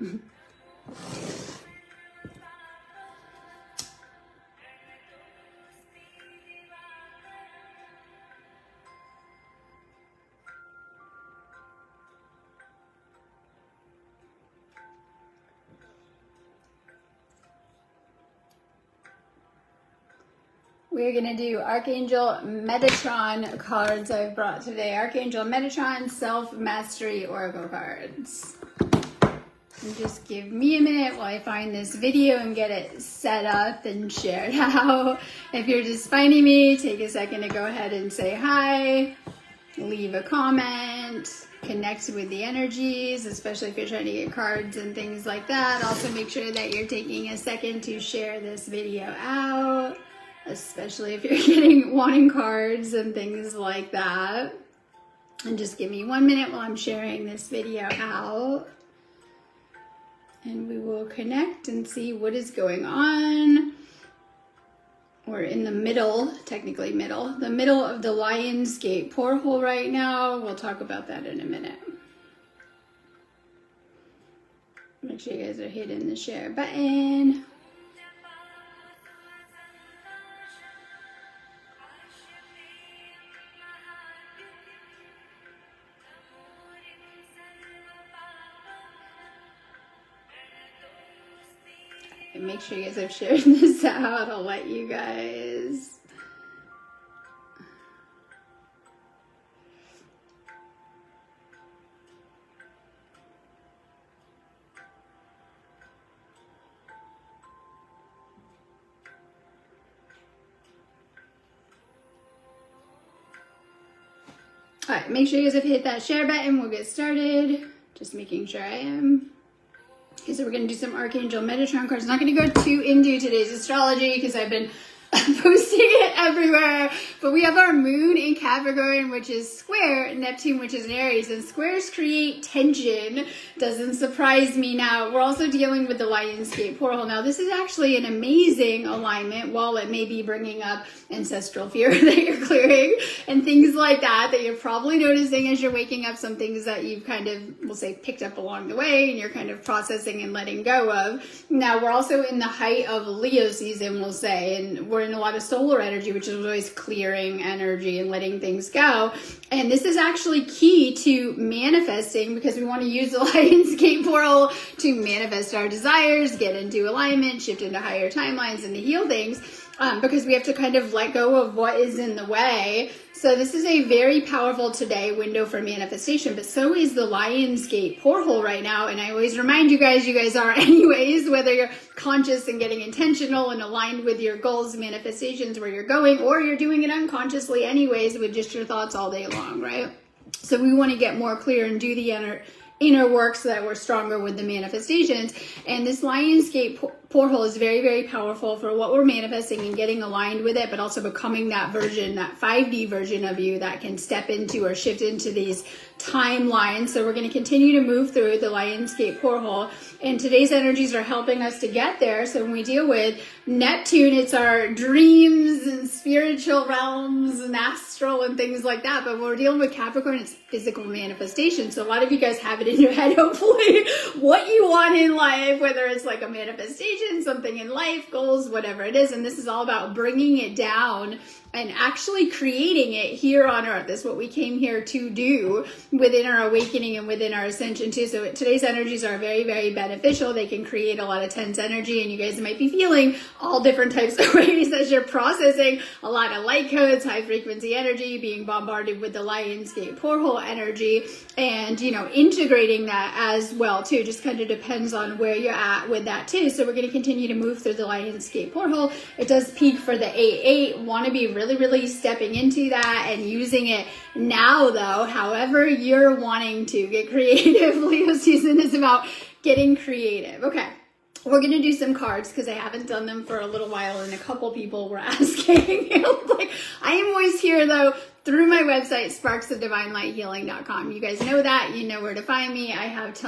We're going to do Archangel Metatron cards I've brought today. Archangel Metatron Self-Mastery Oracle cards. And just give me a minute while I find this video and get it set up and shared out. If you're just finding me, take a second to go ahead and say hi, leave a comment, connect with the energies, especially if you're trying to get cards and things like that. Also make sure that you're taking a second to share this video out, especially if you're wanting cards and things like that. And just give me 1 minute while I'm sharing this video out. And we will connect and see what is going on. We're in the middle, technically the middle of the Lion's Gate portal right now. We'll talk about that in a minute. Make sure you guys are hitting the share button. And make sure you guys have shared this out. I'll let you guys. All right, make sure you guys have hit that share button. We'll get started. Just making sure I am. Okay, so we're going to do some Archangel Metatron cards. I'm not going to go too into today's astrology because I've been posting it everywhere. But we have our moon in Capricorn, which is square, Neptune, which is in Aries. And squares create tension. Doesn't surprise me now. We're also dealing with the Lion's Gate portal. Now, this is actually an amazing alignment, while it may be bringing up ancestral fear that you're clearing and things like that you're probably noticing as you're waking up, some things that you've kind of, we'll say, picked up along the way and you're kind of processing and letting go of. Now, we're also in the height of Leo season, we'll say, and we're in a lot of solar energy, which is always clearing energy and letting things go. And this is actually key to manifesting, because we want to use the Lion's Gate portal to manifest our desires, get into alignment, shift into higher timelines, and to heal things. Because we have to kind of let go of what is in the way. So this is a very powerful today window for manifestation, but so is the Lion's Gate portal right now. And I always remind you guys are anyways, whether you're conscious and getting intentional and aligned with your goals, manifestations, where you're going, or you're doing it unconsciously anyways with just your thoughts all day long, right? So we want to get more clear and do the inner work so that we're stronger with the manifestations. And this Lion's Gate portal is very, very powerful for what we're manifesting and getting aligned with it, but also becoming that version, that 5D version of you that can step into or shift into these timelines. So we're going to continue to move through the Lion's Gate portal, and today's energies are helping us to get there. So when we deal with Neptune, it's our dreams and spiritual realms and astral and things like that. But when we're dealing with Capricorn, it's physical manifestation. So a lot of you guys have it in your head, hopefully, what you want in life, whether it's like a manifestation, something in life, goals, whatever it is. And this is all about bringing it down and actually creating it here on earth. Is what we came here to do within our awakening and within our ascension too. So today's energies are very, very beneficial. They can create a lot of tense energy, and you guys might be feeling all different types of ways as you're processing a lot of light codes, high frequency energy, being bombarded with the Lion's Gate portal energy, and integrating that as well too. Just kind of depends on where you're at with that too. So we're going to continue to move through the Lion's Gate portal. It does peak for the 8-8. Want to be really stepping into that and using it now, though, however you're wanting to get creative. Leo season is about getting creative. Okay, we're going to do some cards because I haven't done them for a little while, and a couple people were asking. Like, I am always here, though, through my website, sparksofdivinelighealing.com. You guys know that. You know where to find me. I have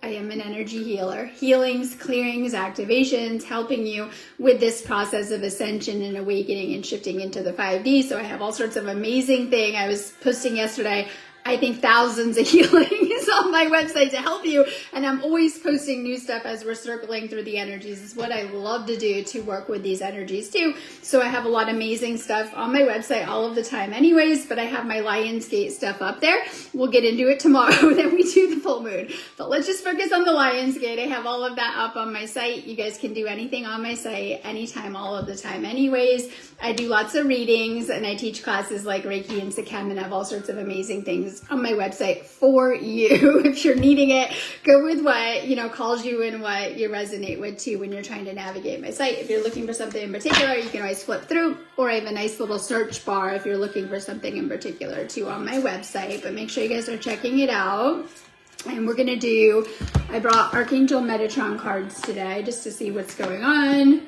I am an energy healer. Healings, clearings, activations, helping you with this process of ascension and awakening and shifting into the 5D. So I have all sorts of amazing things. I was posting yesterday, I think, thousands of healings on my website to help you. And I'm always posting new stuff as we're circling through the energies. It's what I love to do, to work with these energies too. So I have a lot of amazing stuff on my website all of the time anyways, but I have my Lionsgate stuff up there. We'll get into it tomorrow. Then we do the full moon. But let's just focus on the Lionsgate. I have all of that up on my site. You guys can do anything on my site anytime, all of the time anyways. I do lots of readings and I teach classes like Reiki and Sekhem and have all sorts of amazing things on my website for you. If you're needing it, go with what, calls you and what you resonate with too when you're trying to navigate my site. If you're looking for something in particular, you can always flip through, or I have a nice little search bar if you're looking for something in particular too on my website. But make sure you guys are checking it out. And we're going to I brought Archangel Metatron cards today just to see what's going on.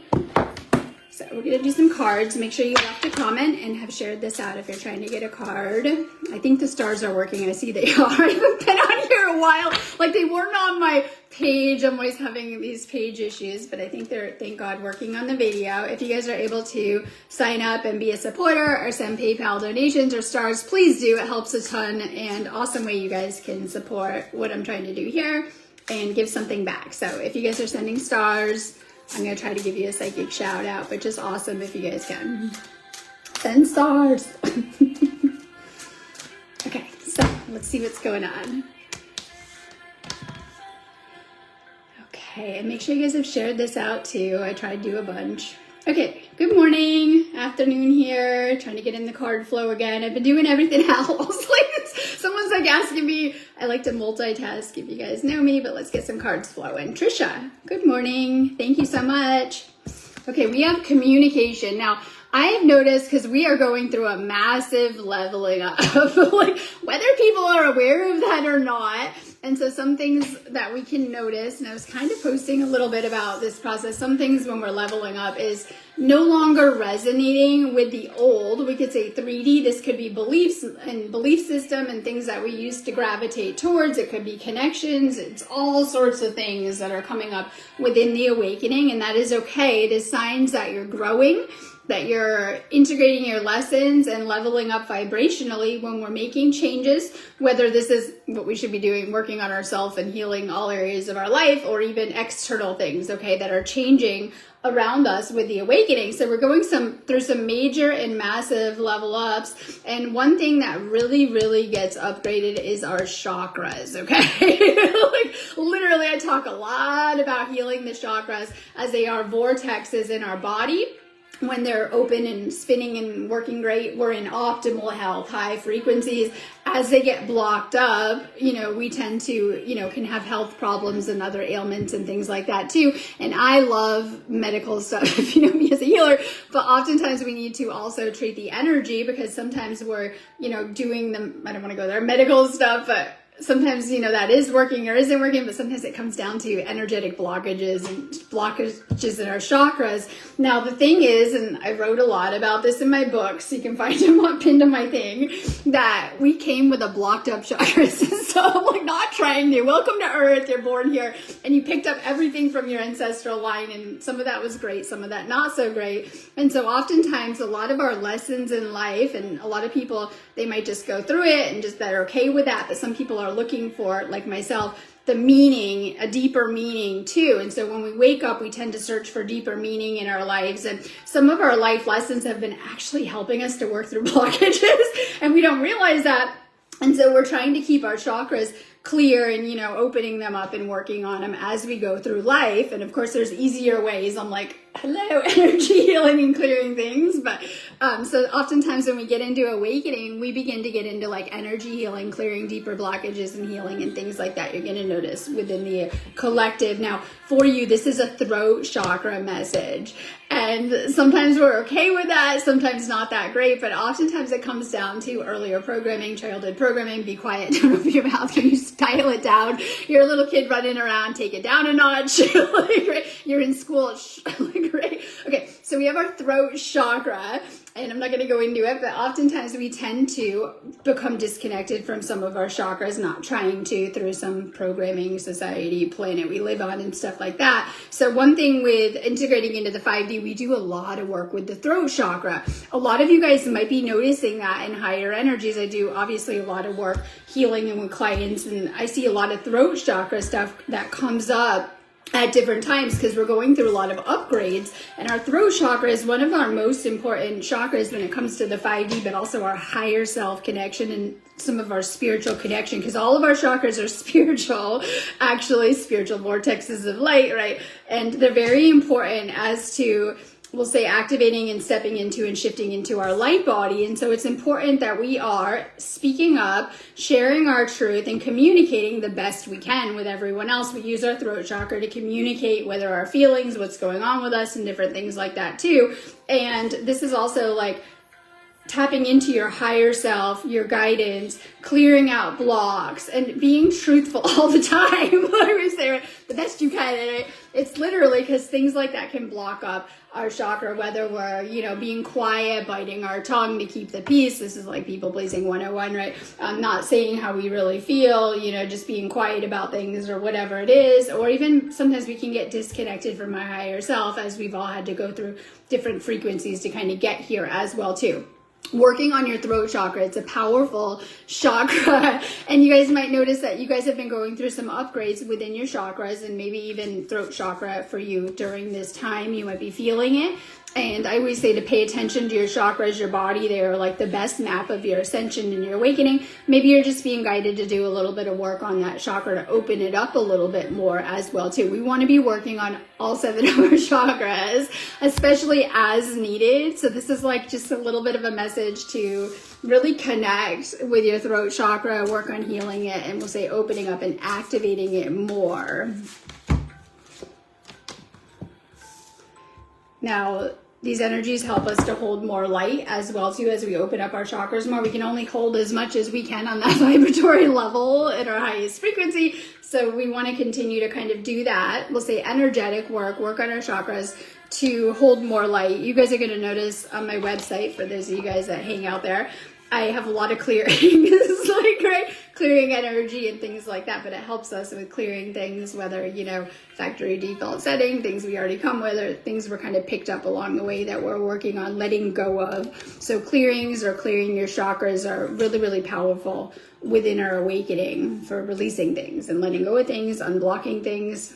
So we're going to do some cards. Make sure you left a comment and have shared this out if you're trying to get a card. I think the stars are working. I see they are. I haven't been on here a while. Like, they weren't on my page. I'm always having these page issues, but I think they're, thank God, working on the video. If you guys are able to sign up and be a supporter or send PayPal donations or stars, please do. It helps a ton, and awesome way you guys can support what I'm trying to do here and give something back. So if you guys are sending stars, I'm going to try to give you a psychic shout out, but just awesome if you guys can. Send stars. Okay, so let's see what's going on. Okay, and make sure you guys have shared this out too. I tried to do a bunch. Okay, good morning, afternoon here, trying to get in the card flow again. I've been doing everything else. Someone's asking me, I like to multitask if you guys know me, but let's get some cards flowing. Trisha, good morning. Thank you so much. Okay, we have communication. Now, I have noticed, because we are going through a massive leveling up, whether people are aware of that or not. And so some things that we can notice, and I was kind of posting a little bit about this process, some things when we're leveling up is no longer resonating with the old. We could say 3D, this could be beliefs and belief system and things that we used to gravitate towards. It could be connections. It's all sorts of things that are coming up within the awakening, and that is okay. It is signs that you're growing, that you're integrating your lessons and leveling up vibrationally when we're making changes, whether this is what we should be doing, working on ourselves and healing all areas of our life, or even external things, okay, that are changing around us with the awakening. So we're going through some major and massive level ups. And one thing that really, really gets upgraded is our chakras, okay? Literally, I talk a lot about healing the chakras as they are vortexes in our body. When they're open and spinning and working great, we're in optimal health, high frequencies. As they get blocked up, we tend to, can have health problems and other ailments and things like that too. And I love medical stuff, if you know me as a healer, but oftentimes we need to also treat the energy, because sometimes we're, doing the, I don't want to go there, medical stuff, but sometimes, that is working or isn't working, but sometimes it comes down to energetic blockages in our chakras. Now, the thing is, and I wrote a lot about this in my book, so you can find them pinned to my thing, that we came with a blocked up chakras. So I'm not trying to. Welcome to Earth. You're born here, and you picked up everything from your ancestral line, and some of that was great, some of that not so great. And so oftentimes, a lot of our lessons in life, and a lot of people, they might just go through it and just they're okay with that, but some people are looking for, like myself, the meaning, a deeper meaning too. And so when we wake up, we tend to search for deeper meaning in our lives. And some of our life lessons have been actually helping us to work through blockages, and we don't realize that. And so we're trying to keep our chakras clear and, opening them up and working on them as we go through life. And of course, there's easier ways. I'm like, hello, energy healing and clearing things. But so oftentimes when we get into awakening, we begin to get into energy healing, clearing deeper blockages and healing and things like that. You're going to notice within the collective. Now, for you, this is a throat chakra message. And sometimes we're okay with that, sometimes not that great, but oftentimes it comes down to earlier programming, childhood programming. Be quiet, don't open your mouth. Can you dial it down? You're a little kid running around, take it down a notch. You're in school, great. Okay, so we have our throat chakra, and I'm not going to go into it, but oftentimes we tend to become disconnected from some of our chakras, not trying to, through some programming, society, planet we live on and stuff like that. So one thing with integrating into the 5D, we do a lot of work with the throat chakra. A lot of you guys might be noticing that in higher energies. I do obviously a lot of work healing and with clients, and I see a lot of throat chakra stuff that comes up at different times because we're going through a lot of upgrades, and our throat chakra is one of our most important chakras when it comes to the 5D, but also our higher self connection and some of our spiritual connection, because all of our chakras are spiritual, actually spiritual vortexes of light, right? And they're very important as to, we'll say, activating and stepping into and shifting into our light body. And so it's important that we are speaking up, sharing our truth, and communicating the best we can with everyone else. We use our throat chakra to communicate whether our feelings, what's going on with us, and different things like that too. And this is also like tapping into your higher self, your guidance, clearing out blocks, and being truthful all the time. Like we say, the best you can. And it's literally because things like that can block up our chakra, whether we're, being quiet, biting our tongue to keep the peace. This is like people pleasing 101, right? Not saying how we really feel, just being quiet about things or whatever it is. Or even sometimes we can get disconnected from our higher self, as we've all had to go through different frequencies to kind of get here as well too. Working on your throat chakra, it's a powerful chakra, and you guys might notice that you guys have been going through some upgrades within your chakras, and maybe even throat chakra for you during this time. You might be feeling it. And I always say to pay attention to your chakras, your body. They are like the best map of your ascension and your awakening. Maybe you're just being guided to do a little bit of work on that chakra to open it up a little bit more as well too. We want to be working on all 7 of our chakras, especially as needed. So this is like just a little bit of a message to really connect with your throat chakra, work on healing it, and we'll say opening up and activating it more. Now, these energies help us to hold more light as well too. As we open up our chakras more, we can only hold as much as we can on that vibratory level at our highest frequency. So we want to continue to kind of do that. We'll say energetic work on our chakras to hold more light. You guys are going to notice on my website, for those of you guys that hang out there, I have a lot of clearing, clearing energy and things like that, but it helps us with clearing things, whether, factory default setting, things we already come with, or things we're kind of picked up along the way that we're working on letting go of. So clearings or clearing your chakras are really, really powerful within our awakening for releasing things and letting go of things, unblocking things.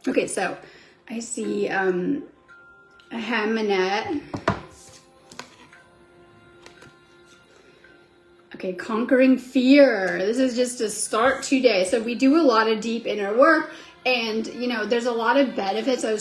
Okay, so I see a Hamanette. Okay, conquering fear. This is just a start today. So we do a lot of deep inner work, and there's a lot of benefits. I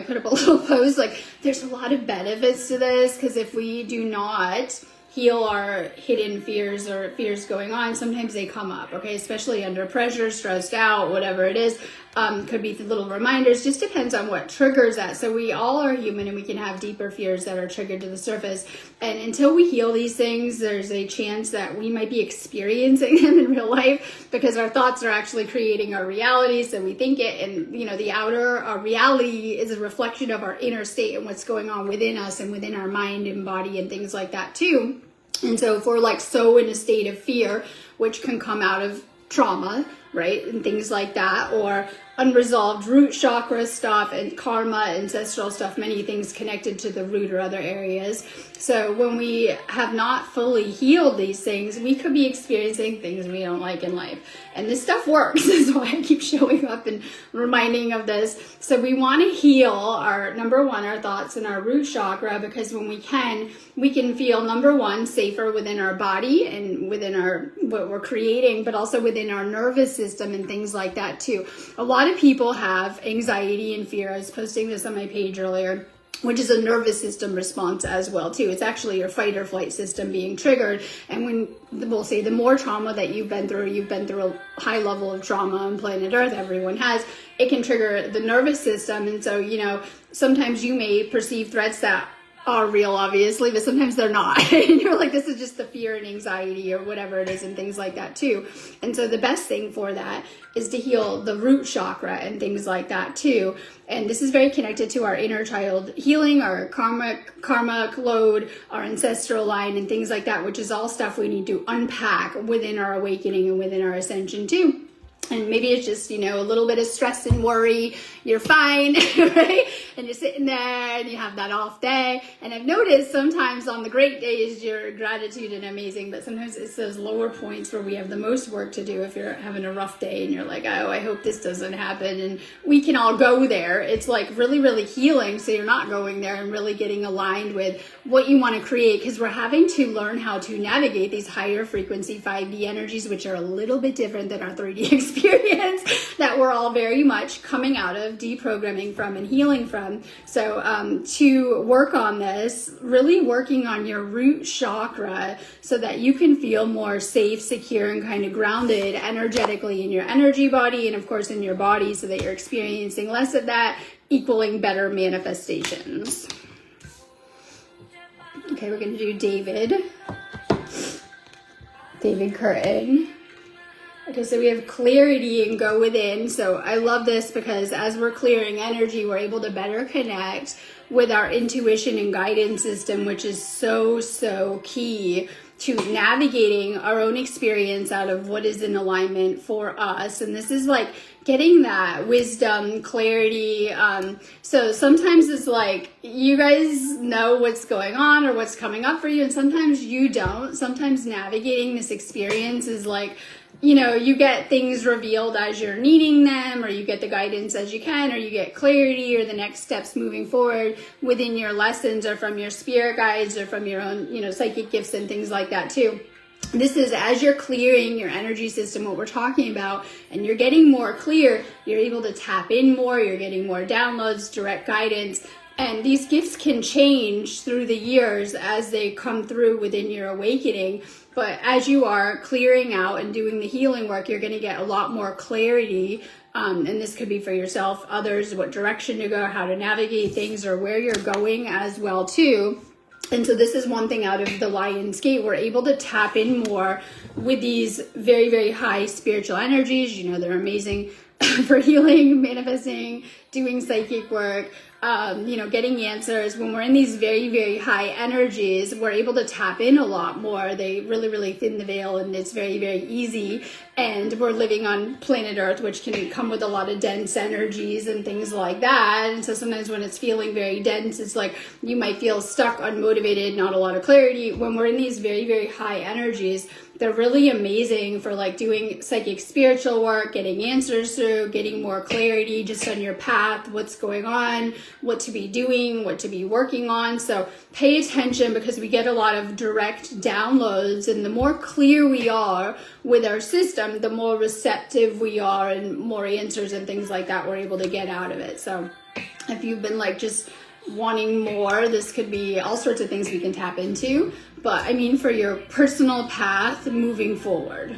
put up a little post, like there's a lot of benefits to this, because if we do not heal our hidden fears or fears going on, sometimes they come up, okay, especially under pressure, stressed out, whatever it is. Could be little reminders, just depends on what triggers that. So we all are human, and we can have deeper fears that are triggered to the surface. And until we heal these things, there's a chance that we might be experiencing them in real life, because our thoughts are actually creating our reality. So we think it, and our reality is a reflection of our inner state and what's going on within us and within our mind and body and things like that too. And so if we're so in a state of fear, which can come out of trauma, right, and things like that, or unresolved root chakra stuff and karma, ancestral stuff, many things connected to the root or other areas. So when we have not fully healed these things, we could be experiencing things we don't like in life. And this stuff works. That's why I keep showing up and reminding of this. So we want to heal our, number one, our thoughts and our root chakra, because when we can feel, number one, safer within our body and within what we're creating, but also within our nervous system and things like that too. A lot of people have anxiety and fear. I was posting this on my page earlier, which is a nervous system response as well too. It's actually your fight or flight system being triggered. And when we'll say the more trauma that you've been through a high level of trauma on planet Earth, everyone has, it can trigger the nervous system. And so, sometimes you may perceive threats that are real, obviously, but sometimes they're not. And you're like, this is just the fear and anxiety or whatever it is and things like that too. And so the best thing for that is to heal the root chakra and things like that too. And this is very connected to our inner child healing, our karmic load, our ancestral line and things like that, which is all stuff we need to unpack within our awakening and within our ascension too. And maybe it's just, a little bit of stress and worry. You're fine, right? And you're sitting there and you have that off day. And I've noticed sometimes on the great days, you're gratitude and amazing, but sometimes it's those lower points where we have the most work to do if you're having a rough day and you're like, oh, I hope this doesn't happen. And we can all go there. It's like really, really healing. So you're not going there and really getting aligned with what you want to create, because we're having to learn how to navigate these higher frequency 5D energies, which are a little bit different than our 3D experience that we're all very much coming out of, deprogramming from and healing from. So to work on this, really working on your root chakra so that you can feel more safe, secure, and kind of grounded energetically in your energy body and of course in your body, so that you're experiencing less of that, equaling better manifestations. Okay, we're going to do David Curtin. Okay, so we have clarity and go within. So I love this because as we're clearing energy, we're able to better connect with our intuition and guidance system, which is so, so key to navigating our own experience out of what is in alignment for us. And this is like getting that wisdom, clarity. So sometimes it's like you guys know what's going on or what's coming up for you, and sometimes you don't. Sometimes navigating this experience is like, you get things revealed as you're needing them, or you get the guidance as you can, or you get clarity or the next steps moving forward within your lessons or from your spirit guides or from your own, psychic gifts and things like that too. This is as you're clearing your energy system, what we're talking about, and you're getting more clear, you're able to tap in more, you're getting more downloads, direct guidance. And these gifts can change through the years as they come through within your awakening. But as you are clearing out and doing the healing work, you're going to get a lot more clarity. And this could be for yourself, others, what direction to go, how to navigate things, or where you're going as well too. And so this is one thing out of the Lion's Gate. We're able to tap in more with these very, very high spiritual energies. They're amazing for healing, manifesting, doing psychic work, getting answers. When we're in these very, very high energies, we're able to tap in a lot more. They really, really thin the veil, and it's very, very easy. And we're living on planet Earth, which can come with a lot of dense energies and things like that. And so sometimes when it's feeling very dense, it's like you might feel stuck, unmotivated, not a lot of clarity. When we're in these very, very high energies, they're really amazing for like doing psychic spiritual work, getting answers through, getting more clarity just on your path, what's going on, what to be doing, what to be working on. So pay attention, because we get a lot of direct downloads, and the more clear we are with our system, the more receptive we are and more answers and things like that we're able to get out of it. So if you've been like just wanting more, this could be all sorts of things we can tap into. But I mean, for your personal path moving forward.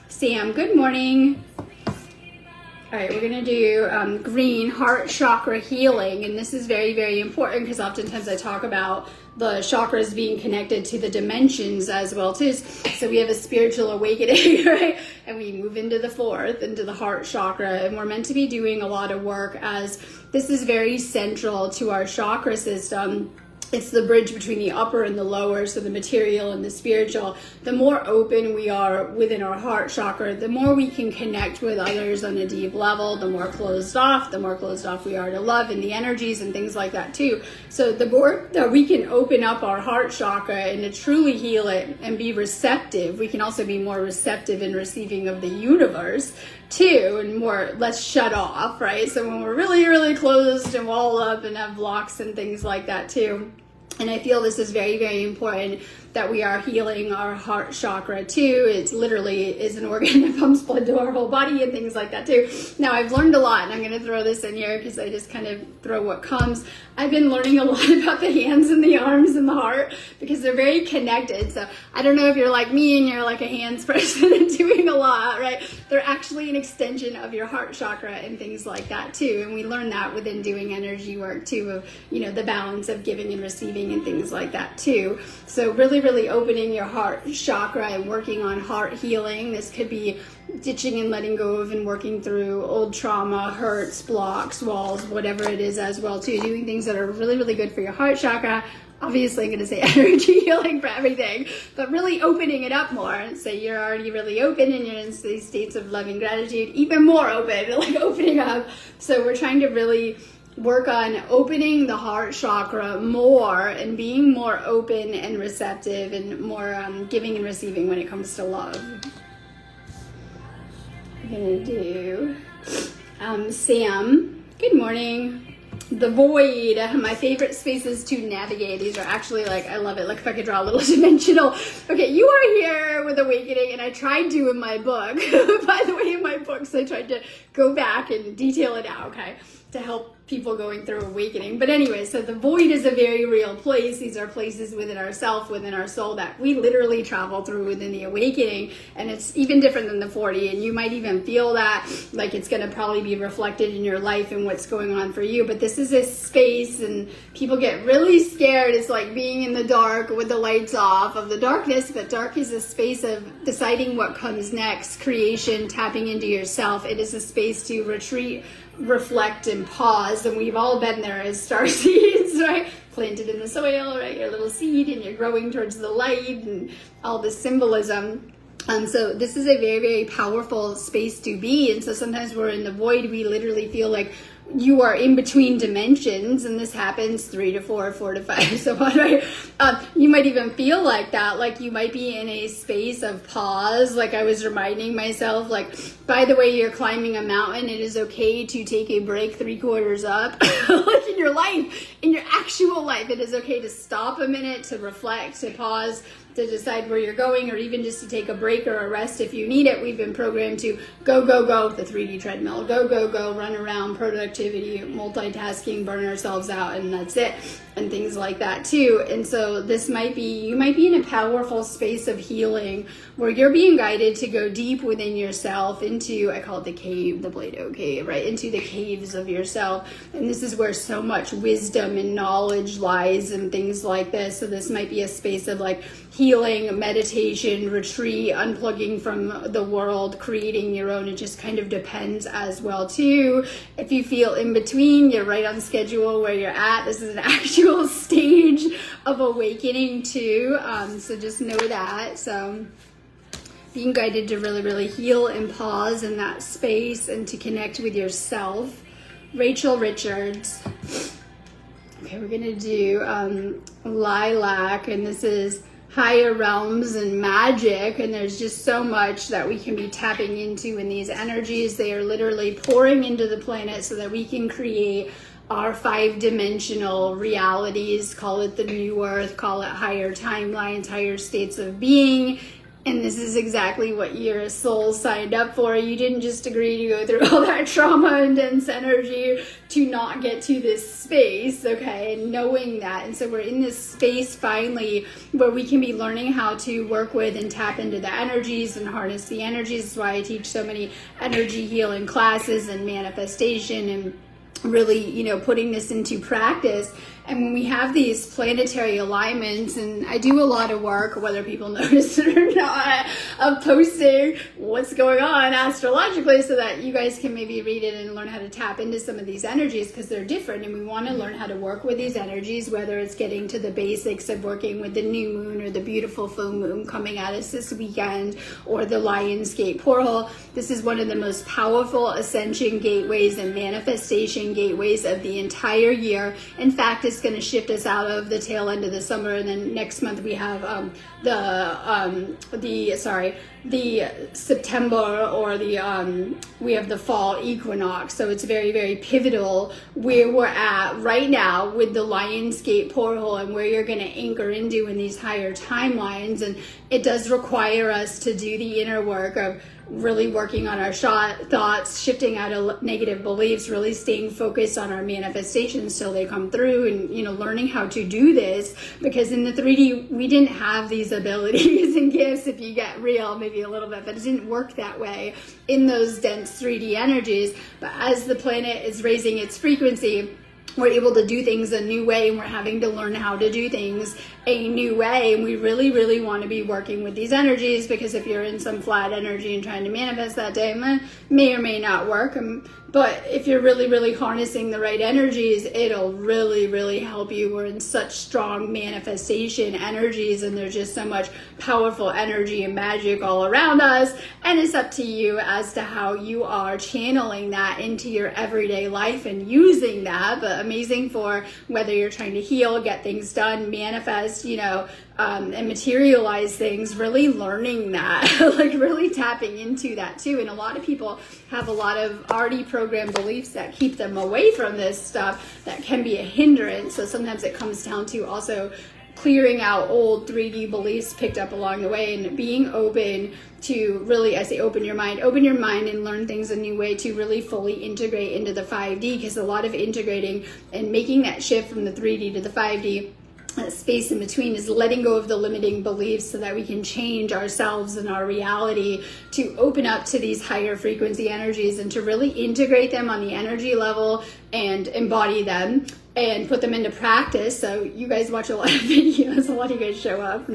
Sam, good morning. All right, we're going to do green heart chakra healing. And this is very, very important, because oftentimes I talk about the chakras being connected to the dimensions as well too. So we have a spiritual awakening, right? And we move into the fourth, into the heart chakra. And we're meant to be doing a lot of work, as this is very central to our chakra system. It's the bridge between the upper and the lower, so the material and the spiritual. The more open we are within our heart chakra, the more we can connect with others on a deep level. The more closed off we are to love and the energies and things like that too. So the more that we can open up our heart chakra and to truly heal it and be receptive, we can also be more receptive in receiving of the universe too, and less shut off, right? So when we're really, really closed and walled up and have blocks and things like that too. And I feel this is very, very important that we are healing our heart chakra too. It literally is an organ that pumps blood to our whole body and things like that too. Now I've learned a lot, and I'm going to throw this in here because I just kind of throw what comes. I've been learning a lot about the hands and the arms and the heart, because they're very connected. So I don't know if you're like me and you're like a hands person and doing a lot, right? They're actually an extension of your heart chakra and things like that too. And we learn that within doing energy work too, of, the balance of giving and receiving awakening and things like that too. So really, really opening your heart chakra and working on heart healing. This could be ditching and letting go of and working through old trauma, hurts, blocks, walls, whatever it is as well too. Doing things that are really, really good for your heart chakra. Obviously, I'm going to say energy healing for everything, but really opening it up more. So you're already really open and you're in these states of loving gratitude, even more open, like opening up. So we're trying to really work on opening the heart chakra more and being more open and receptive and more giving and receiving when it comes to love. We're going to do Sam. Good morning. The void, my favorite spaces to navigate. These are actually like, I love it. Like if I could draw a little dimensional. Okay, you are here with awakening, and I tried to in my book. By the way, in my books, I tried to go back and detail it out, okay, to help people going through awakening. But anyway, so the void is a very real place. These are places within ourself, within our soul, that we literally travel through within the awakening. And it's even different than the 40. And you might even feel that, like it's going to probably be reflected in your life and what's going on for you. But this is a space, and people get really scared. It's like being in the dark with the lights off of the darkness. But dark is a space of deciding what comes next, creation, tapping into yourself. It is a space to retreat, reflect, and pause. And we've all been there as star seeds, right? Planted in the soil, right? Your little seed, and you're growing towards the light and all this symbolism. So this is a very, very powerful space to be. And so sometimes we're in the void. We literally feel like you are in between dimensions, and this happens 3 to 4, 4 to 5, so on, right? You might even feel like that, like you might be in a space of pause. Like I was reminding myself, like, by the way, you're climbing a mountain, it is okay to take a break 3/4 up. Like in your life, in your actual life, it is okay to stop a minute, to reflect, to pause, to decide where you're going, or even just to take a break or a rest if you need it. We've been programmed to go, go, go, the 3D treadmill, go, go, go, run around, productivity, multitasking, burn ourselves out, and that's it, and things like that too. And so this might be, you might be in a powerful space of healing where you're being guided to go deep within yourself into, I call it the cave, the Play-Doh cave, right? Into the caves of yourself. And this is where so much wisdom and knowledge lies and things like this. So this might be a space of like healing, meditation, retreat, unplugging from the world, creating your own. It just kind of depends as well too. If you feel in between, you're right on schedule where you're at. This is an actual stage of awakening too. So just know that. So being guided to really, really heal and pause in that space and to connect with yourself. Rachel Richards. Okay, we're gonna do Lilac, and this is higher realms and magic, and there's just so much that we can be tapping into in these energies. They are literally pouring into the planet so that we can create our 5-dimensional realities. Call it the new earth, call it higher timelines, higher states of being. And this is exactly what your soul signed up for. You didn't just agree to go through all that trauma and dense energy to not get to this space, okay? And knowing that. And so we're in this space finally where we can be learning how to work with and tap into the energies and harness the energies. That's why I teach so many energy healing classes and manifestation and really, you know, putting this into practice. And when we have these planetary alignments, and I do a lot of work, whether people notice it or not, of posting what's going on astrologically so that you guys can maybe read it and learn how to tap into some of these energies, because they're different, and we want to learn how to work with these energies, whether it's getting to the basics of working with the new moon or the beautiful full moon coming at us this weekend, or the Lion's Gate portal. This is one of the most powerful ascension gateways and manifestation gateways of the entire year. In fact, it's going to shift us out of the tail end of the summer, and then next month we have the September, or we have the fall equinox. So it's very, very pivotal where we're at right now with the Lion's Gate portal and where you're going to anchor into in these higher timelines. And it does require us to do the inner work of really working on our thoughts, shifting out of negative beliefs, really staying focused on our manifestations till they come through, and, you know, learning how to do this, because in the 3D we didn't have these abilities and gifts. If you get real, maybe a little bit, but it didn't work that way in those dense 3D energies. But as the planet is raising its frequency, we're able to do things a new way, and we're having to learn how to do things a new way. And we really, really want to be working with these energies, because if you're in some flat energy and trying to manifest that day, may or may not work. But if you're really, really harnessing the right energies, it'll really, really help you. We're in such strong manifestation energies, and there's just so much powerful energy and magic all around us. And it's up to you as to how you are channeling that into your everyday life and using that. But amazing for whether you're trying to heal, get things done, manifest, and materialize things, really learning that, like really tapping into that too. And a lot of people have a lot of already programmed beliefs that keep them away from this stuff that can be a hindrance. So sometimes it comes down to also clearing out old 3D beliefs picked up along the way, and being open to really, I say open your mind and learn things a new way to really fully integrate into the 5D, because a lot of integrating and making that shift from the 3D to the 5D, space in between, is letting go of the limiting beliefs so that we can change ourselves and our reality to open up to these higher frequency energies, and to really integrate them on the energy level and embody them and put them into practice. So you guys watch a lot of videos, a lot of you guys show up,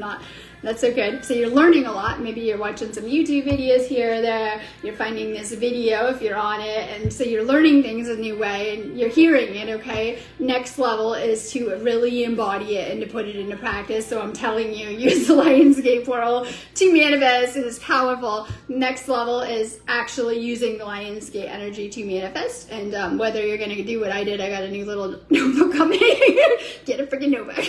that's so good. So you're learning a lot. Maybe you're watching some YouTube videos here or there. You're finding this video if you're on it. And so you're learning things a new way, and you're hearing it, okay? Next level is to really embody it and to put it into practice. So I'm telling you, use the Lionsgate portal to manifest. It is powerful. Next level is actually using the Lionsgate energy to manifest. And whether you're going to do what I did, I got a new little notebook coming. Get a freaking notebook.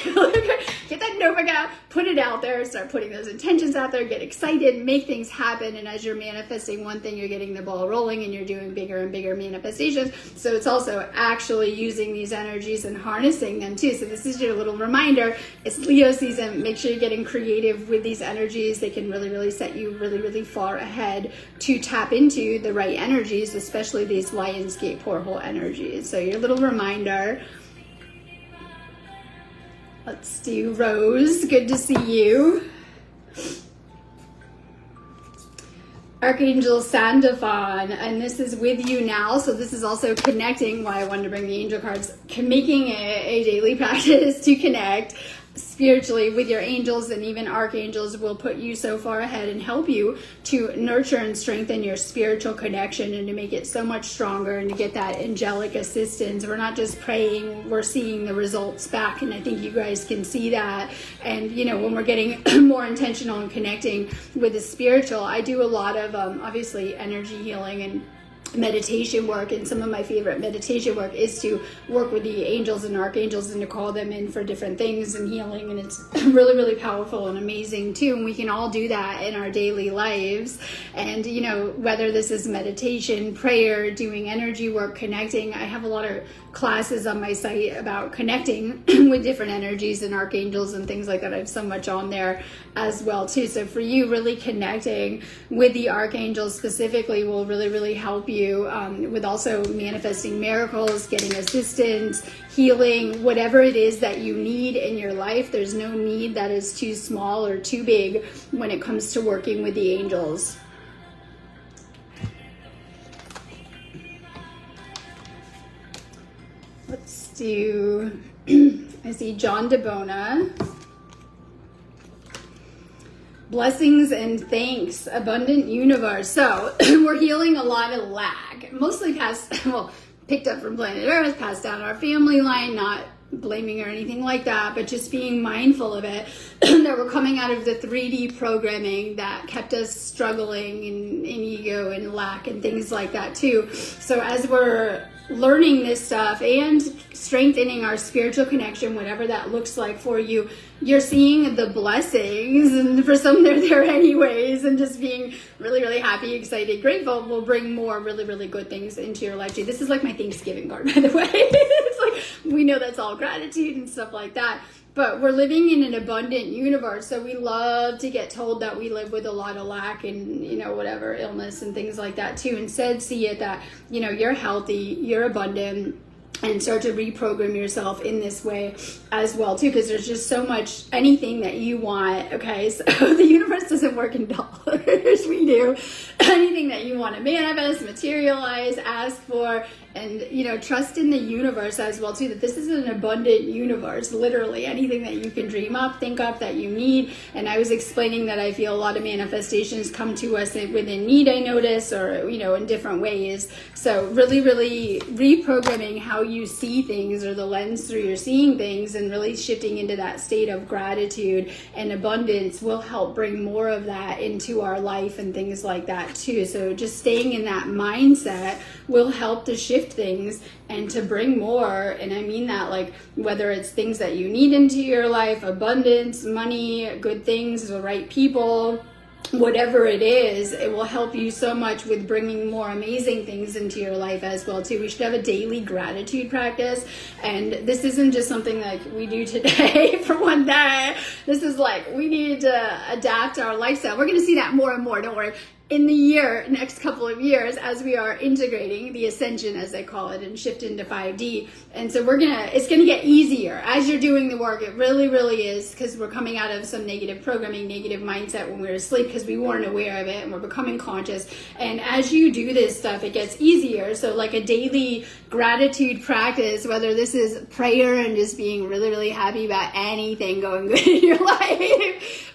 Get that notebook out, put it out there, start putting those intentions out there, get excited, make things happen. And as you're manifesting one thing, you're getting the ball rolling, and you're doing bigger and bigger manifestations. So it's also actually using these energies and harnessing them too. So this is your little reminder. It's Leo season. Make sure you're getting creative with these energies. They can really, really set you really, really far ahead to tap into the right energies, especially these Lionsgate portal energies. So your little reminder. Let's do Rose. Good to see you. Archangel Sandalphon, and this is with you now. So this is also connecting, why I wanted to bring the angel cards, making it a daily practice to connect spiritually with your angels, and even archangels will put you so far ahead and help you to nurture and strengthen your spiritual connection, and to make it so much stronger, and to get that angelic assistance. We're not just praying, we're seeing the results back, and I think you guys can see that. And when we're getting more intentional and connecting with the spiritual, I do a lot of obviously energy healing and meditation work, and some of my favorite meditation work is to work with the angels and archangels and to call them in for different things and healing, and it's really, really powerful and amazing too. And we can all do that in our daily lives. And whether this is meditation, prayer, doing energy work, connecting, I have a lot of classes on my site about connecting with different energies and archangels and things like that. I have so much on there as well too. So for you, really connecting with the archangels specifically will really, really help you with also manifesting miracles, getting assistance, healing, whatever it is that you need in your life. There's no need that is too small or too big when it comes to working with the angels. Let's do, I see John DeBona. Blessings and thanks, abundant universe. So we're healing a lot of lack, mostly picked up from planet Earth, passed down our family line, not blaming or anything like that, but just being mindful of it, that we're coming out of the 3D programming that kept us struggling in ego and lack and things like that too. So as we're learning this stuff and strengthening our spiritual connection, whatever that looks like for you, you're seeing the blessings, and for some they're there anyways, and just being really, really happy, excited, grateful will bring more really, really good things into your life too. This is like my Thanksgiving card, by the way. It's like, we know that's all gratitude and stuff like that, but we're living in an abundant universe, so we love to get told that we live with a lot of lack and whatever illness and things like that too. Instead, see it that you're healthy, you're abundant, and start to reprogram yourself in this way as well too, because there's just so much, anything that you want. Okay, so the universe doesn't work in dollars. We do. Anything that you want to manifest, materialize, ask for, and trust in the universe as well too, that this is an abundant universe, literally anything that you can dream up, think up, that you need. And I was explaining that I feel a lot of manifestations come to us within need, I notice, or in different ways. So really reprogramming how you see things, or the lens through you're seeing things, and really shifting into that state of gratitude and abundance will help bring more of that into our life and things like that too. So just staying in that mindset will help to shift things and to bring more. And I mean that, like, whether it's things that you need into your life, abundance, money, good things, the right people, whatever it is, it will help you so much with bringing more amazing things into your life as well too. We should have a daily gratitude practice, and this isn't just something like we do today for one day. This is like, we need to adapt our lifestyle. We're going to see that more and more, don't worry, in the next couple of years, as we are integrating the Ascension, as they call it, and shift into 5D. And so it's gonna get easier as you're doing the work. It really is, because we're coming out of some negative programming, negative mindset when we were asleep, because we weren't aware of it, and we're becoming conscious. And as you do this stuff, it gets easier. So like a daily gratitude practice, whether this is prayer and just being really happy about anything going good in your life,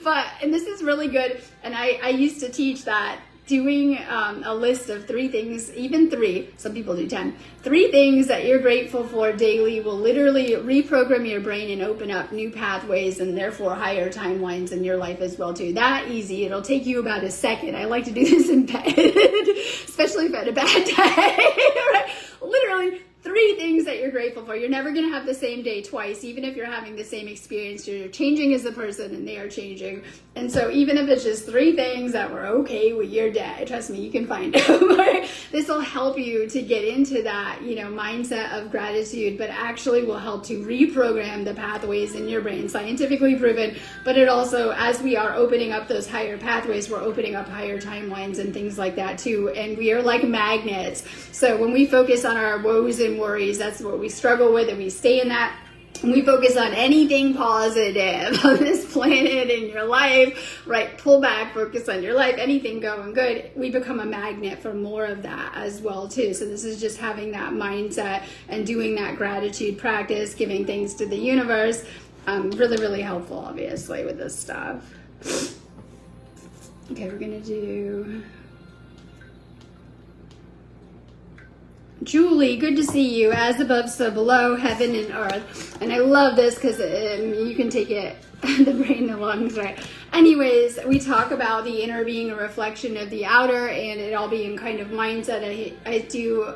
and this is really good. And I used to teach that doing a list of 3 things, even 3, some people do 10, 3 things that you're grateful for daily will literally reprogram your brain and open up new pathways, and therefore higher timelines in your life as well too. That easy. It'll take you about a second. I like to do this in bed, especially if I had a bad day. Right? Literally 3 things that you're grateful for. You're never going to have the same day twice, even if you're having the same experience. You're changing as a person, and they are changing. And so even if it's just 3 things that were okay with your day, trust me, you can find them. This will help you to get into that, mindset of gratitude, but actually will help to reprogram the pathways in your brain, scientifically proven. But it also, as we are opening up those higher pathways, we're opening up higher timelines and things like that too. And we are like magnets. So when we focus on our woes and worries, that's what we struggle with, and we stay in that. When we focus on anything positive on this planet, in your life, right? Pull back, focus on your life, anything going good, we become a magnet for more of that as well too. So this is just having that mindset and doing that gratitude practice, giving things to the universe. Really helpful, obviously, with this stuff. Okay, we're gonna do Julie, good to see you. As above, so below, heaven and earth. And I love this because you can take it, the brain, the lungs, right? Anyways, we talk about the inner being a reflection of the outer, and it all being kind of mindset. I do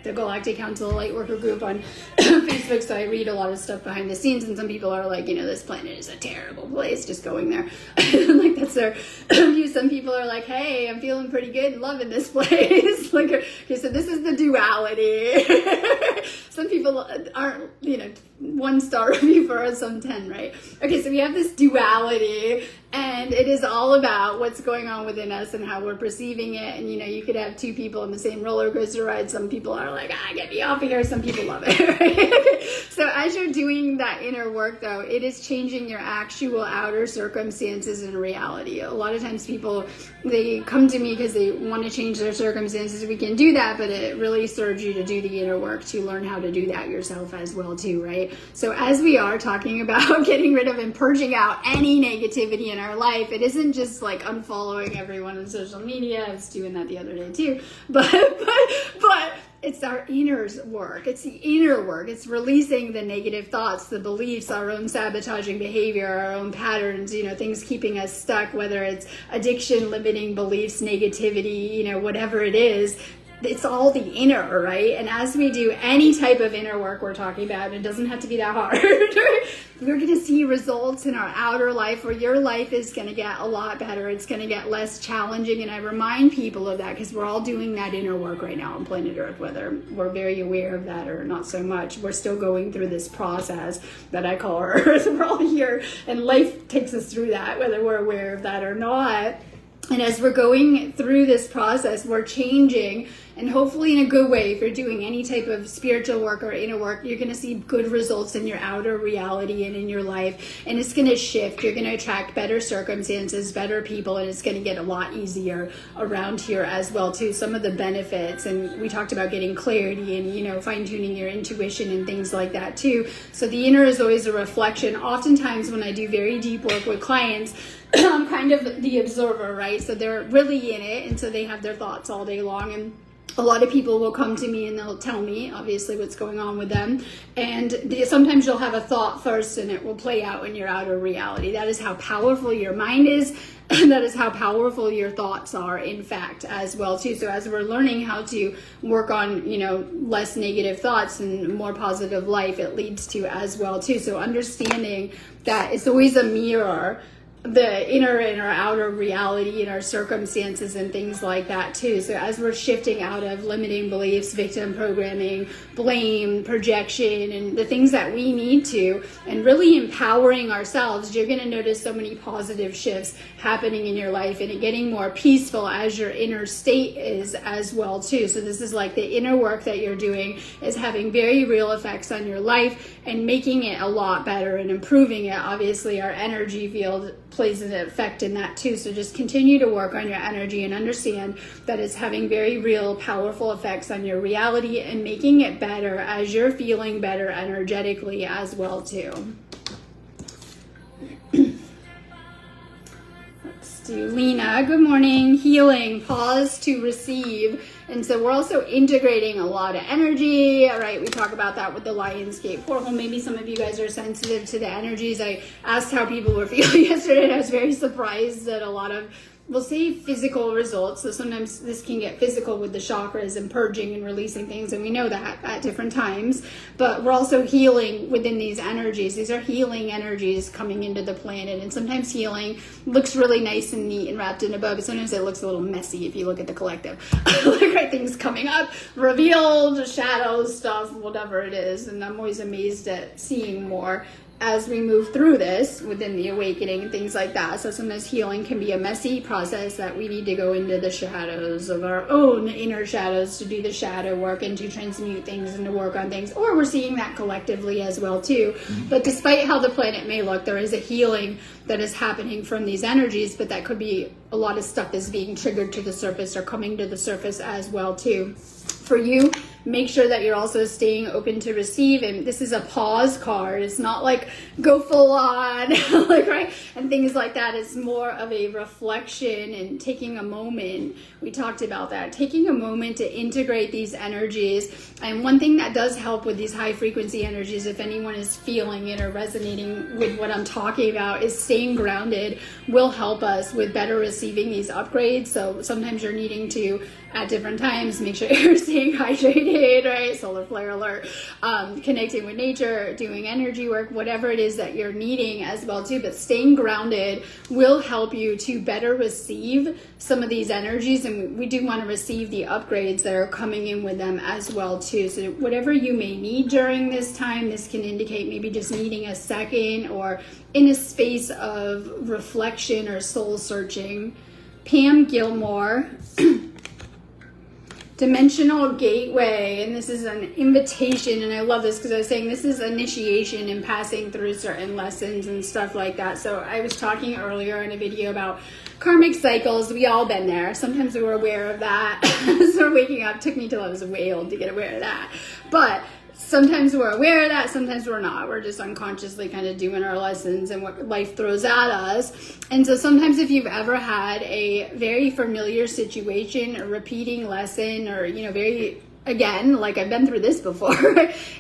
the Galactic Council Light Worker group on Facebook, so I read a lot of stuff behind the scenes, and some people are like, this planet is a terrible place, just going there. Like, that's their view. Some people are like, hey, I'm feeling pretty good and loving this place. Like, okay, so this is the duality. Some people aren't, 1-star review for us, some 10, right? Okay, so we have this duality, and it is all about what's going on within us and how we're perceiving it. And you could have 2 people in the same roller coaster ride. Some people are like, get me off of here. Some people love it, right? So as you're doing that inner work, though, it is changing your actual outer circumstances and reality. A lot of times people, they come to me because they want to change their circumstances. We can do that, but it really serves you to do the inner work to learn how to do that yourself as well too, right? So as we are talking about getting rid of and purging out any negativity in our life, it isn't just like unfollowing everyone on social media. I was doing that the other day too, but it's our inner work. It's the inner work. It's releasing the negative thoughts, the beliefs, our own sabotaging behavior, our own patterns, things keeping us stuck, whether it's addiction, limiting beliefs, negativity, whatever it is. It's all the inner, right? And as we do any type of inner work we're talking about, it doesn't have to be that hard. We're going to see results in our outer life, where your life is going to get a lot better. It's going to get less challenging. And I remind people of that because we're all doing that inner work right now on planet Earth, whether we're very aware of that or not so much. We're still going through this process that I call Earth. We're all here, and life takes us through that, whether we're aware of that or not. And as we're going through this process, we're changing, and hopefully in a good way. If you're doing any type of spiritual work or inner work, you're going to see good results in your outer reality and in your life. And it's going to shift. You're going to attract better circumstances, better people, and it's going to get a lot easier around here as well too. Some of the benefits, and we talked about getting clarity and, you know, fine-tuning your intuition and things like that too. So the inner is always a reflection. Oftentimes when I do very deep work with clients, I'm kind of the observer, right? So they're really in it, and so they have their thoughts all day long. And a lot of people will come to me and they'll tell me, obviously, what's going on with them. And sometimes you'll have a thought first and it will play out in your outer reality. That is how powerful your mind is. That is how powerful your thoughts are, in fact, as well, too. So as we're learning how to work on, you know, less negative thoughts and more positive life, it leads to as well, too. So understanding that it's always a mirror, the inner and our outer reality and our circumstances and things like that too. So as we're shifting out of limiting beliefs, victim programming, blame, projection, and the things that we need to, and really empowering ourselves, you're going to notice so many positive shifts happening in your life, and it getting more peaceful as your inner state is as well too. So this is like the inner work that you're doing is having very real effects on your life and making it a lot better and improving it. Obviously our energy field plays an effect in that too. So just continue to work on your energy and understand that it's having very real, powerful effects on your reality and making it better as you're feeling better energetically as well too. Let's do Lena. Good morning. Healing. Pause to receive. And so we're also integrating a lot of energy, right? We talk about that with the Lionsgate portal. Maybe some of you guys are sensitive to the energies. I asked how people were feeling yesterday, and I was very surprised that a lot of, we'll say, physical results. So sometimes this can get physical with the chakras and purging and releasing things, and we know that at different times. But we're also healing within these energies. These are healing energies coming into the planet, and sometimes healing looks really nice and neat and wrapped in a bow, but sometimes it looks a little messy if you look at the collective. Like, right, things coming up, revealed, shadows, stuff, whatever it is. And I'm always amazed at seeing more as we move through this within the awakening and things like that. So sometimes healing can be a messy process that we need to go into the shadows of our own inner shadows to do the shadow work and to transmute things and to work on things. Or we're seeing that collectively as well too. But despite how the planet may look, there is a healing that is happening from these energies, but that could be a lot of stuff is being triggered to the surface or coming to the surface as well too. For you, make sure that you're also staying open to receive. And this is a pause card. It's not like go full on, like, right? And things like that. It's more of a reflection and taking a moment. We talked about that. Taking a moment to integrate these energies. And one thing that does help with these high frequency energies, if anyone is feeling it or resonating with what I'm talking about, is staying grounded will help us with better receiving these upgrades. So sometimes you're needing to, at different times, make sure you're staying hydrated, right? Solar flare alert, connecting with nature, doing energy work, whatever it is that you're needing as well too. But staying grounded will help you to better receive some of these energies, and we do want to receive the upgrades that are coming in with them as well too. So whatever you may need during this time, this can indicate maybe just needing a second or in a space of reflection or soul searching. Pam Gilmore. Dimensional gateway, and this is an invitation, and I love this because I was saying this is initiation and passing through certain lessons and stuff like that. So I was talking earlier in a video about karmic cycles. We all been there. Sometimes we were aware of that. So waking up took me till I was a whale to get aware of that. But sometimes we're aware of that, sometimes we're not. We're just unconsciously kind of doing our lessons and what life throws at us. And so sometimes if you've ever had a very familiar situation, a repeating lesson, or, you know, very, again, like I've been through this before,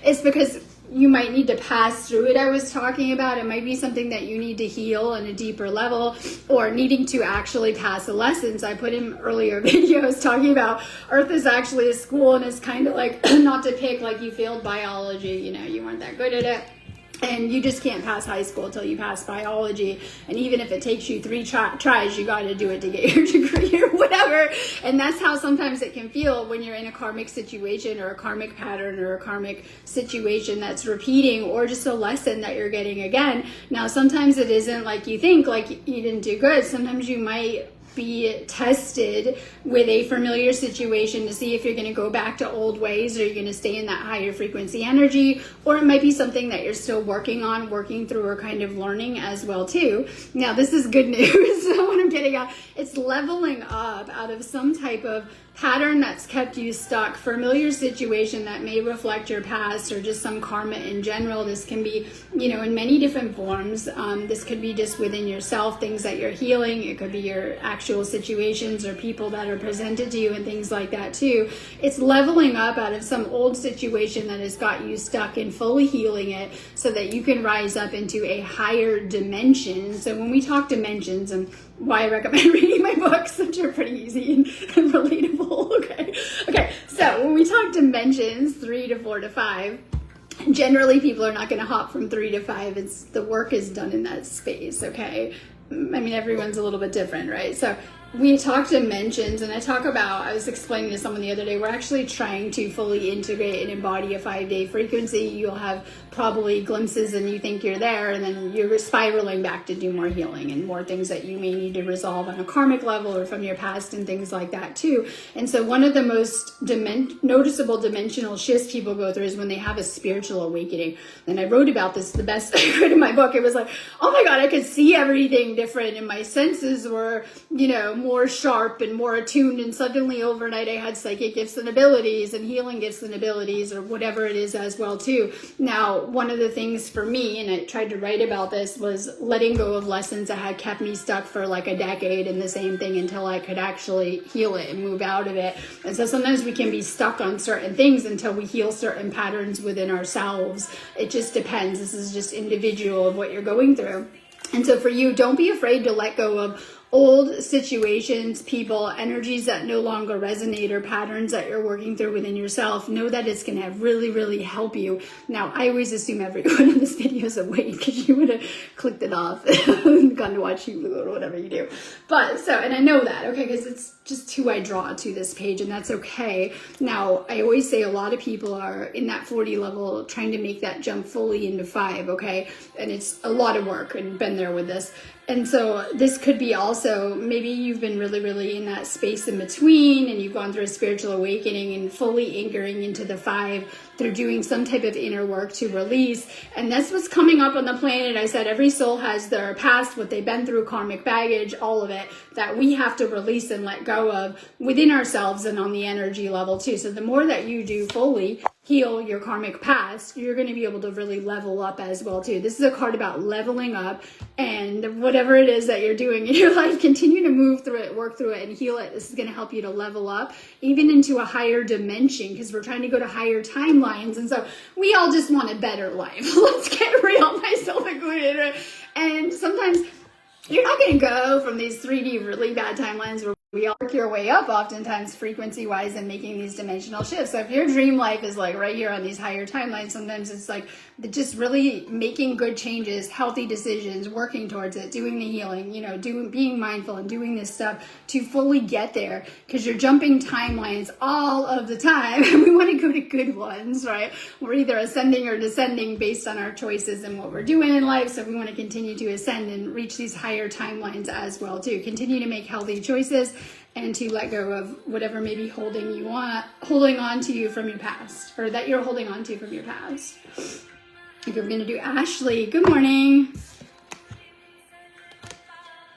it's because you might need to pass through it. I was talking about it might be something that you need to heal on a deeper level, or needing to actually pass a lesson. So I put in earlier videos talking about Earth is actually a school, and it's kind of like not to pick like you failed biology, you know, you weren't that good at it. And you just can't pass high school until you pass biology. And even if it takes you 3 tries, you got to do it to get your degree or whatever. And that's how sometimes it can feel when you're in a karmic situation or a karmic pattern or a karmic situation that's repeating, or just a lesson that you're getting again. Now, sometimes it isn't like you think, like you didn't do good. Sometimes you might be tested with a familiar situation to see if you're going to go back to old ways or you're going to stay in that higher frequency energy, or it might be something that you're still working on, working through, or kind of learning as well too. Now, this is good news. What I'm getting at, it's leveling up out of some type of pattern that's kept you stuck, familiar situation that may reflect your past or just some karma in general. This can be, in many different forms. This could be just within yourself, things that you're healing. It could be your actual situations or people that are presented to you and things like that too. It's leveling up out of some old situation that has got you stuck and fully healing it so that you can rise up into a higher dimension. So when we talk dimensions, and why I recommend reading my books, which are pretty easy and relatable. Okay. So when we talk dimensions, 3 to 4 to 5, generally people are not going to hop from 3 to 5. It's the work is done in that space. Okay. I mean, everyone's a little bit different, right? So we talk dimensions, and I was explaining to someone the other day, we're actually trying to fully integrate and embody a 5-day frequency. You'll have probably glimpses and you think you're there, and then you're spiraling back to do more healing and more things that you may need to resolve on a karmic level or from your past and things like that too. And so one of the most noticeable dimensional shifts people go through is when they have a spiritual awakening. And I wrote about this the best I could in my book. It was like, oh my God, I could see everything different, and my senses were, more sharp and more attuned, and suddenly overnight I had psychic gifts and abilities and healing gifts and abilities, or whatever it is as well too. Now, one of the things for me, and I tried to write about this, was letting go of lessons that had kept me stuck for like a decade in the same thing until I could actually heal it and move out of it. And so sometimes we can be stuck on certain things until we heal certain patterns within ourselves. It just depends. This is just individual of what you're going through. And so for you, don't be afraid to let go of old situations, people, energies that no longer resonate, or patterns that you're working through within yourself. Know that it's going to really, really help you. Now, I always assume everyone in this video is awake, because you would have clicked it off and gone to watch Hulu or whatever you do. And I know that, okay, because it's just who I draw to this page, and that's okay. Now, I always say a lot of people are in that 40 level trying to make that jump fully into 5, okay? And it's a lot of work, and been there with this. And so this could be also, maybe you've been really, really in that space in between, and you've gone through a spiritual awakening and fully anchoring into the 5 through doing some type of inner work to release. And that's what's coming up on the planet. I said every soul has their past, what they've been through, karmic baggage, all of it, that we have to release and let go of within ourselves and on the energy level too. So the more that you do fully heal your karmic past, you're going to be able to really level up as well too. This is a card about leveling up, and whatever it is that you're doing in your life, continue to move through it, work through it, and heal it. This is going to help you to level up even into a higher dimension, because we're trying to go to higher timelines. And so we all just want a better life. Let's get real, myself included, right? And sometimes you're not going to go from these 3D really bad timelines where we all work your way up oftentimes frequency-wise and making these dimensional shifts. So if your dream life is like right here on these higher timelines, sometimes it's like just really making good changes, healthy decisions, working towards it, doing the healing, being mindful and doing this stuff to fully get there, because you're jumping timelines all of the time. And we want to go to good ones, right? We're either ascending or descending based on our choices and what we're doing in life. So we want to continue to ascend and reach these higher timelines as well too. Continue to make healthy choices, and to let go of whatever may be holding on to you from your past, or that you're holding on to from your past. Okay, we're going to do Ashley. Good morning.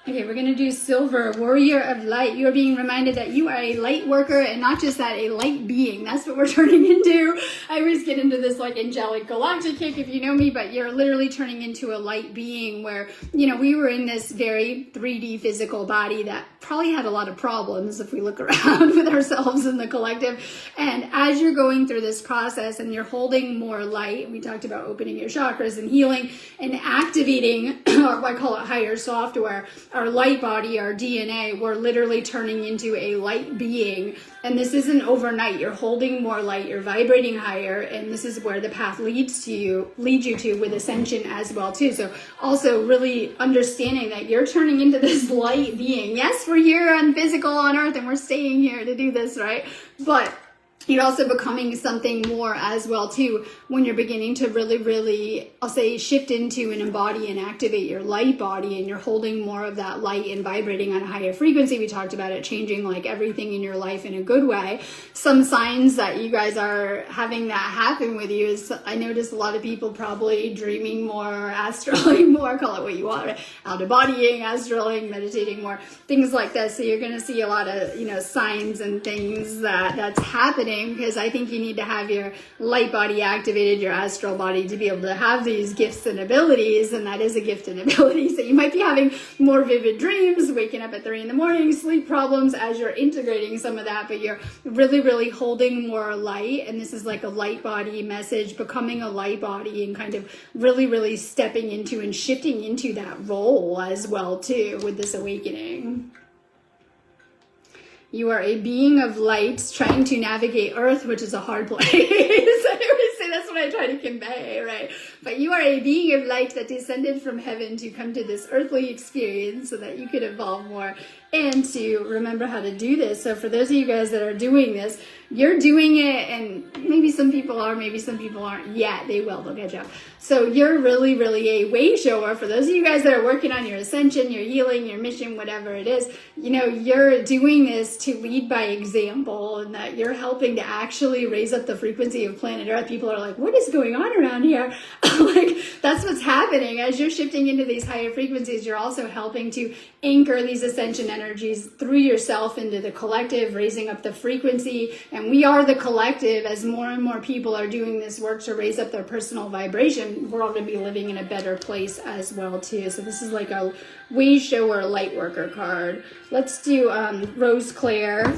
Okay, we're going to do Silver, Warrior of Light. You are being reminded that you are a light worker, and not just that, a light being. That's what we're turning into. I always get into this like angelic galactic kick if you know me, but you're literally turning into a light being where, we were in this very 3D physical body that probably had a lot of problems if we look around with ourselves in the collective. And as you're going through this process and you're holding more light, we talked about opening your chakras and healing and activating, or I call it higher software, our light body, our DNA, we're literally turning into a light being. And this isn't overnight. You're holding more light, you're vibrating higher, and this is where the path leads you to with Ascension as well too. So also really understanding that you're turning into this light being. Yes, we're here on physical on earth and we're staying here to do this, right? But You're also becoming something more as well too when you're beginning to really, I'll say, shift into and embody and activate your light body, and you're holding more of that light and vibrating on a higher frequency. We talked about it changing like everything in your life in a good way. Some signs that you guys are having that happen with you is, I notice a lot of people probably dreaming more, astraling more, call it what you want, right? Out of bodying, astraling, meditating more, things like this. So you're going to see a lot of, signs and things that's happening, because I think you need to have your light body activated, your astral body, to be able to have these gifts and abilities, and that is a gift and ability. So you might be having more vivid dreams, waking up at 3 a.m, sleep problems as you're integrating some of that, but you're really holding more light, and this is like a light body message, becoming a light body and kind of really stepping into and shifting into that role as well too with this awakening. You are a being of light trying to navigate Earth, which is a hard place. I always say that's what I try to convey, right? But you are a being of light that descended from heaven to come to this earthly experience so that you could evolve more and to remember how to do this. So for those of you guys that are doing this, you're doing it, and maybe some people are, maybe some people aren't yet. They will, they'll catch up. So you're really a way shower. For those of you guys that are working on your ascension, your healing, your mission, whatever it is, you're doing this to lead by example, and that you're helping to actually raise up the frequency of planet Earth. People are like, what is going on around here? Like, that's what's happening. As you're shifting into these higher frequencies, you're also helping to anchor these ascension energies through yourself into the collective, raising up the frequency. And we are the collective. As more and more people are doing this work to raise up their personal vibration, we're all going to be living in a better place as well too. So this is like a way shower light worker card. Let's do Rose Claire.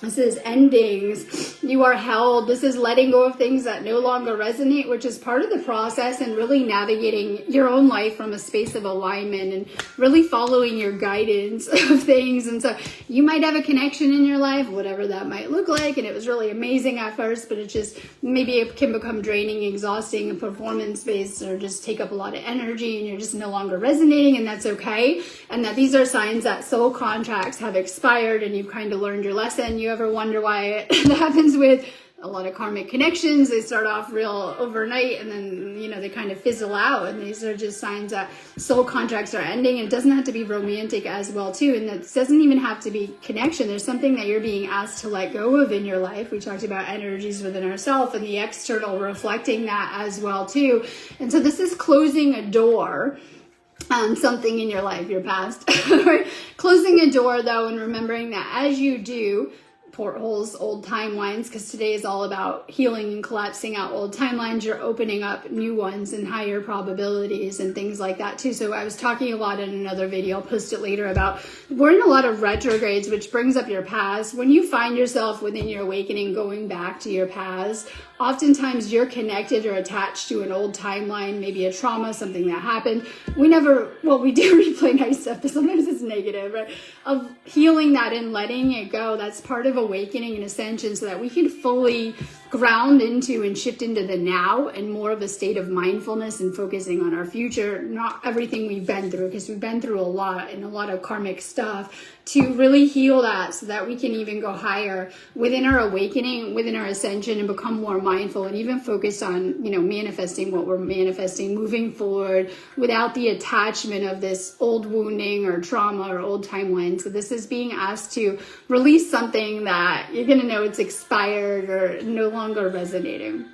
This is endings. You are held. This is letting go of things that no longer resonate, which is part of the process, and really navigating your own life from a space of alignment and really following your guidance of things. And so you might have a connection in your life, whatever that might look like, and it was really amazing at first, but it just, maybe it can become draining, exhausting, and performance-based, or just take up a lot of energy, and you're just no longer resonating, and that's okay. And that these are signs that soul contracts have expired and you've kind of learned your lesson. You ever wonder why it happens with a lot of karmic connections? They start off real overnight, and then they kind of fizzle out, and these are just signs that soul contracts are ending. It doesn't have to be romantic as well too, and it doesn't even have to be connection. There's something that you're being asked to let go of in your life. We talked about energies within ourselves and the external reflecting that as well too. And so this is closing a door on something in your life, your past. Right? Closing a door though, and remembering that as you do, portholes, old timelines, because today is all about healing and collapsing out old timelines. You're opening up new ones and higher probabilities and things like that too. So I was talking a lot in another video, I'll post it later, about we're in a lot of retrogrades, which brings up your past. When you find yourself within your awakening going back to your past, oftentimes you're connected or attached to an old timeline, maybe a trauma, something that happened. We do replay nice stuff, but sometimes it's negative, right? Of healing that and letting it go. That's part of awakening and ascension, so that we can fully ground into and shift into the now and more of a state of mindfulness and focusing on our future, not everything we've been through, because we've been through a lot and a lot of karmic stuff, to really heal that so that we can even go higher within our awakening, within our ascension, and become more mindful and even focused on, manifesting what we're manifesting, moving forward without the attachment of this old wounding or trauma or old timeline. So this is being asked to release something that you're going to know it's expired or no longer resonating.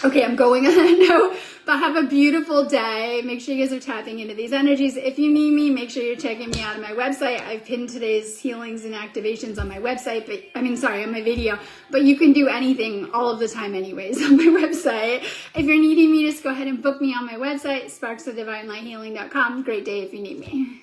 Okay, I'm going on that note, but have a beautiful day. Make sure you guys are tapping into these energies. If you need me, make sure you're checking me out on my website. I've pinned today's healings and activations on my website, on my video, but you can do anything all of the time anyways on my website. If you're needing me, just go ahead and book me on my website, sparksofdivinelighthealing.com. Great day if you need me.